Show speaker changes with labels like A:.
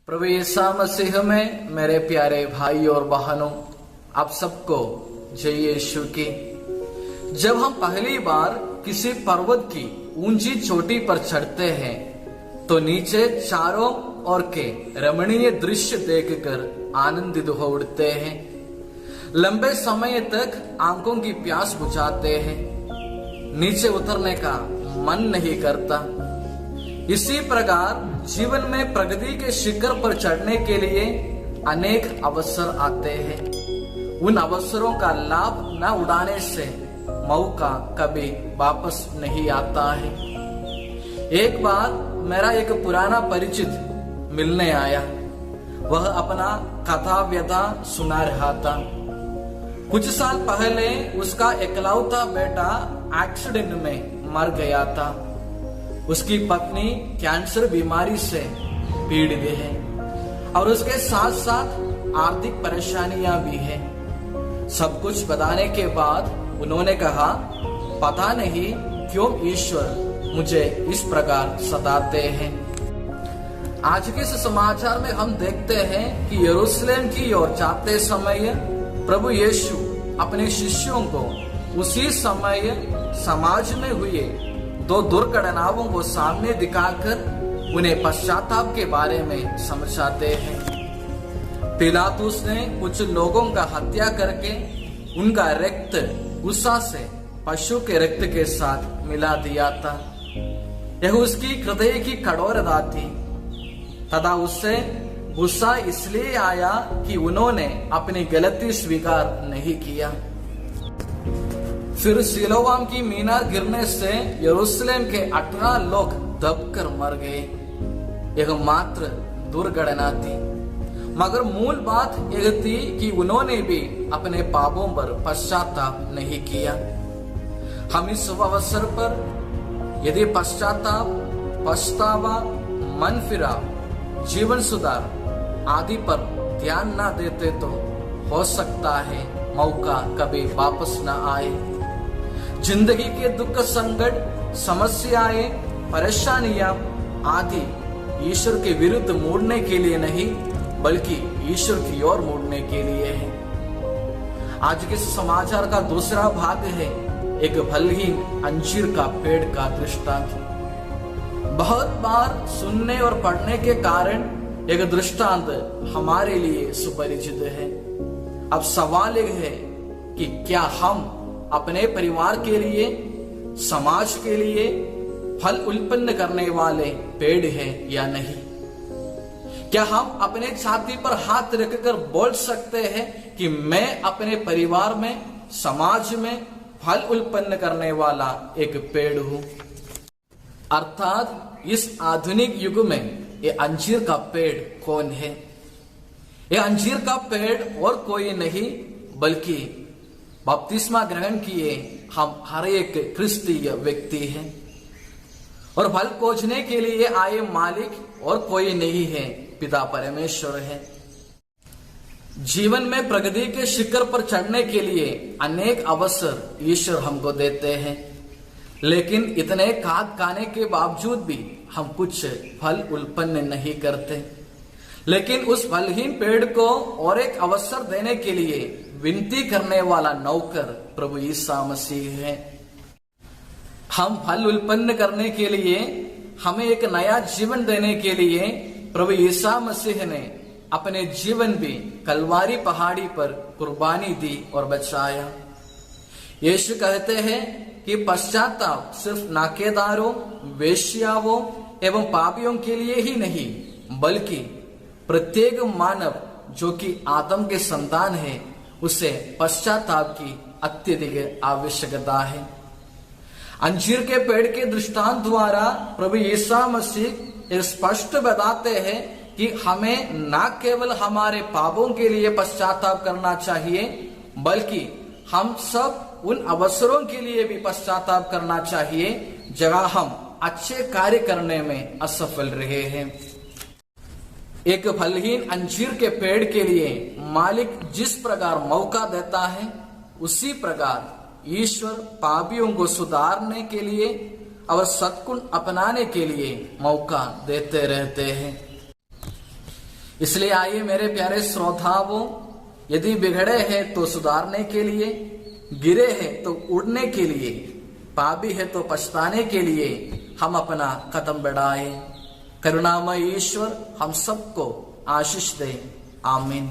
A: प्रभु यीशु मसीह में मेरे प्यारे भाई और बहनों, आप सबको जय यीशु की। जब हम पहली बार किसी पर्वत की ऊंची चोटी पर चढ़ते हैं तो नीचे चारों ओर के रमणीय दृश्य देखकर आनंदित हो उठते हैं। लंबे समय तक आंखों की प्यास बुझाते हैं, नीचे उतरने का मन नहीं करता। इसी प्रकार जीवन में प्रगति के शिखर पर चढ़ने के लिए अनेक अवसर आते हैं। उन अवसरों का लाभ न उड़ाने से मौका कभी वापस नहीं आता है। एक बार मेरा एक पुराना परिचित मिलने आया। वह अपना कथा व्यथा सुना रहा था। कुछ साल पहले उसका इकलौता बेटा एक्सीडेंट में मर गया था। उसकी पत्नी कैंसर बीमारी से पीड़ित है और उसके साथ साथ आर्थिक परेशानियां भी हैं। सब कुछ बताने के बाद उन्होंने कहा, पता नहीं क्यों ईश्वर मुझे इस प्रकार सताते हैं। आज के इस समाचार में हम देखते हैं कि यरूशलेम की ओर जाते समय प्रभु यीशु अपने शिष्यों को उसी समय समाज में हुए दो दुर्घटनाओं को सामने दिखाकर उन्हें पश्चाताप के बारे में समझाते हैं। पिलातुस ने कुछ लोगों का हत्या करके उनका रक्त गुस्सा से पशु के रक्त के साथ मिला दिया था। यह उसकी हृदय की कठोरता थी तथा उससे गुस्सा इसलिए आया कि उन्होंने अपनी गलती स्वीकार नहीं किया। फिर सिलोआम की मीनार गिरने से यरूशलेम के 18 लोग दबकर मर गए। यह मात्र दुर्घटना थी, मगर मूल बात यह थी कि उन्होंने भी अपने पापों पर पश्चाताप नहीं किया। हम इस अवसर पर यदि पश्चाताप, पछतावा, मन फिराव, जीवन सुधार आदि पर ध्यान न देते तो हो सकता है मौका कभी वापस न आए। जिंदगी के दुख, संकट, समस्याएं, परेशानियां आदि ईश्वर के विरुद्ध मुड़ने के लिए नहीं, बल्कि ईश्वर की ओर मुड़ने के लिए है। आज के समाचार का दूसरा भाग है एक फलहीन अंजीर का पेड़ का दृष्टांत। बहुत बार सुनने और पढ़ने के कारण एक दृष्टांत हमारे लिए सुपरिचित है। अब सवाल यह है कि क्या हम अपने परिवार के लिए, समाज के लिए फल उत्पन्न करने वाले पेड़ हैं या नहीं? क्या हम अपने छाती पर हाथ रखकर बोल सकते हैं कि मैं अपने परिवार में, समाज में फल उत्पन्न करने वाला एक पेड़ हूं? अर्थात इस आधुनिक युग में ये अंजीर का पेड़ कौन है? ये अंजीर का पेड़ और कोई नहीं बल्कि बपतिस्मा ग्रहण किए हम हर एक क्रिस्तीय व्यक्ति हैं। और फल खोजने के लिए आए मालिक और कोई नहीं है, पिता परमेश्वर है। जीवन में प्रगति के शिखर पर चढ़ने के लिए अनेक अवसर ईश्वर हमको देते हैं, लेकिन इतने खाद खाने के बावजूद भी हम कुछ फल उत्पन्न नहीं करते। लेकिन उस फलहीन पेड़ को और एक अवसर देने के लिए विनती करने वाला नौकर प्रभु यीशु मसीह है। हम फल उत्पन्न करने के लिए, हमें एक नया जीवन देने के लिए प्रभु यीशु मसीह ने अपने जीवन भी कलवारी पहाड़ी पर कुर्बानी दी और बचाया। यीशु कहते हैं कि पश्चाताप सिर्फ नाकेदारों, वेश्याओं एवं पापियों के लिए ही नहीं, बल्कि प्रत्येक मानव जो कि आदम के संतान है, उसे पश्चाताप की अत्यधिक आवश्यकता है। अंजीर के पेड़ के दृष्टांत द्वारा प्रभु यीशु मसीह स्पष्ट बताते हैं कि हमें न केवल हमारे पापों के लिए पश्चाताप करना चाहिए, बल्कि हम सब उन अवसरों के लिए भी पश्चाताप करना चाहिए जहां हम अच्छे कार्य करने में असफल रहे हैं। एक फलहीन अंजीर के पेड़ के लिए मालिक जिस प्रकार मौका देता है, उसी प्रकार ईश्वर पापियों को सुधारने के लिए और सद्गुण अपनाने के लिए मौका देते रहते हैं। इसलिए आइए मेरे प्यारे श्रोताओं, यदि बिगड़े हैं तो सुधारने के लिए, गिरे हैं तो उड़ने के लिए, पापी है तो पछताने के लिए हम अपना कदम बढ़ाएं। करुणामय ईश्वर हम सबको आशीष दे। आमीन।